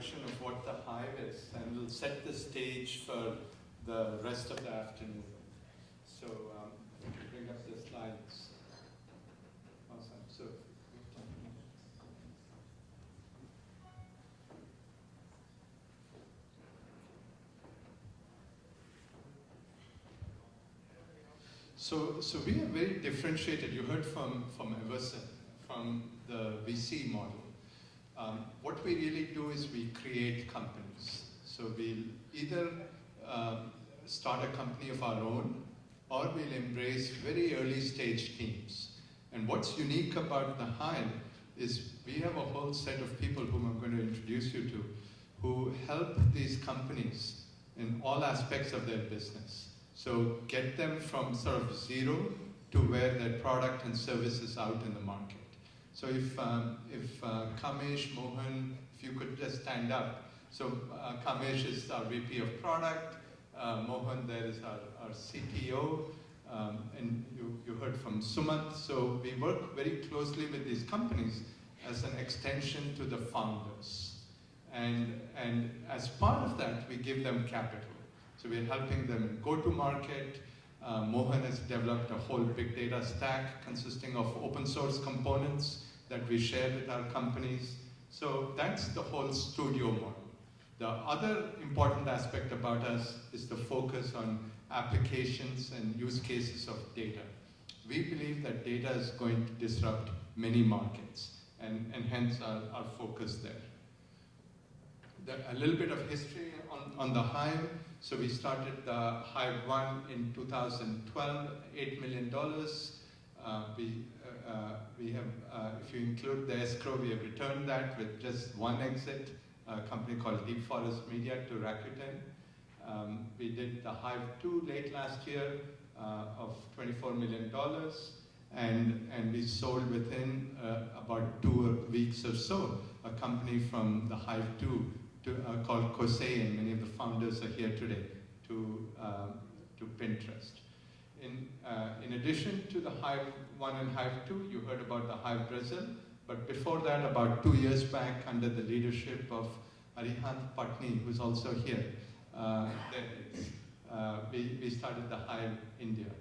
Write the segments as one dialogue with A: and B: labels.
A: introduction of what the Hive is, and we'll set the stage for the rest of the afternoon. So, bring up the slides. Awesome. So, So we are very differentiated. You heard from Everson, from the VC model. What we really do is we create companies. So we'll either start a company of our own, or we'll embrace very early stage teams. And what's unique about the Hive is we have a whole set of people whom I'm going to introduce you to, who help these companies in all aspects of their business. So get them from sort of zero to where their product and service is out in the market. So if Kamesh, Mohan, if you could just stand up. So Kamesh is our VP of product, Mohan there is our CTO, and you heard from Sumant. So we work very closely with these companies as an extension to the founders. And as part of that, we give them capital. So we're helping them go to market. Mohan has developed a whole big data stack consisting of open source components that we share with our companies. So that's the whole studio model. The other important aspect about us is the focus on applications and use cases of data. We believe that data is going to disrupt many markets, and hence our focus there. A little bit of history on the Hive. So we started the Hive 1 in 2012, $8 million. We have, if you include the escrow, we have returned that with just one exit, a company called Deep Forest Media to Rakuten. We did the Hive 2 late last year of $24 million, and we sold within about 2 weeks or so a company from the Hive 2 called Kosei, and many of the founders are here today, to Pinterest. In addition to the Hive 1 and Hive 2, you heard about the Hive Brazil, but before that, about 2 years back, under the leadership of Arihant Patni, who's also here, we started the Hive India.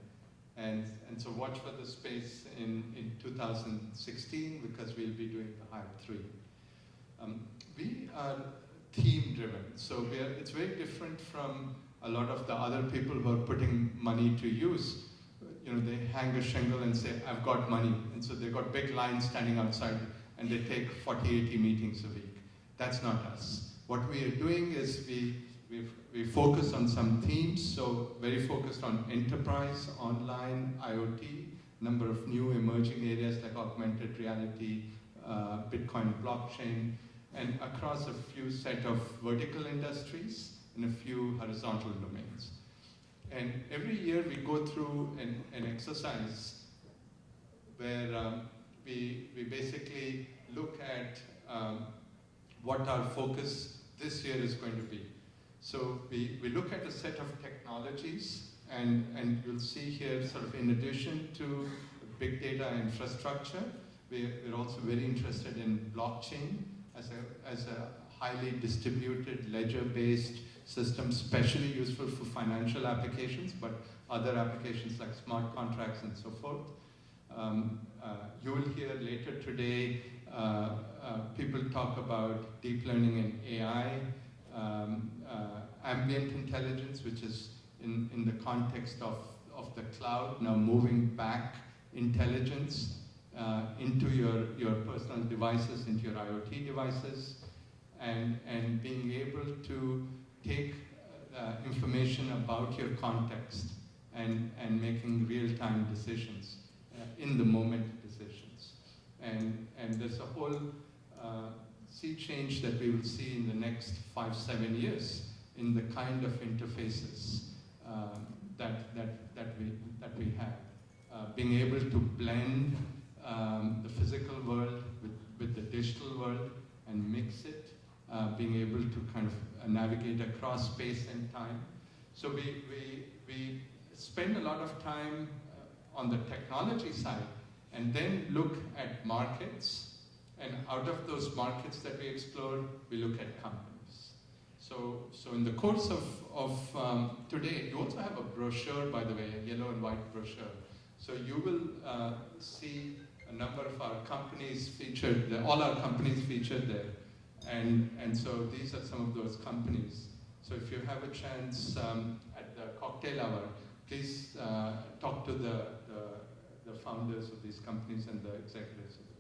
A: And so watch for the space in 2016, because we'll be doing the Hive 3. We are team-driven, so it's very different from a lot of the other people who are putting money to use. You know, they hang a shingle and say, I've got money. And so they've got big lines standing outside, and they take 40, 80 meetings a week. That's not us. What we are doing is we focus on some themes, so very focused on enterprise, online, IoT, number of new emerging areas like augmented reality, Bitcoin blockchain, and across a few set of vertical industries and a few horizontal domains. And every year we go through an exercise where we basically look at what our focus this year is going to be. So we look at a set of technologies, and you'll see here sort of in addition to big data infrastructure, we're also very interested in blockchain as a highly distributed ledger-based system, especially useful for financial applications, but other applications like smart contracts and so forth. You will hear later today people talk about deep learning and AI, ambient intelligence, which is in the context of the cloud, now moving back intelligence into your personal devices, into your IoT devices, and being able to take information about your context and making real-time decisions, in-the-moment decisions. And there's a whole sea change that we will see in the next 5-7 years in the kind of interfaces that we have. Being able to blend the physical world with the digital world and mix it, being able to kind of navigate across space and time. So we spend a lot of time on the technology side, and then look at markets And out of those markets that we explore, we look at companies. So in the course of today, you also have a brochure, by the way, a yellow and white brochure. So you will see a number of our companies featured there, all our companies featured there. And so these are some of those companies. So if you have a chance at the cocktail hour, please talk to the founders of these companies and the executives of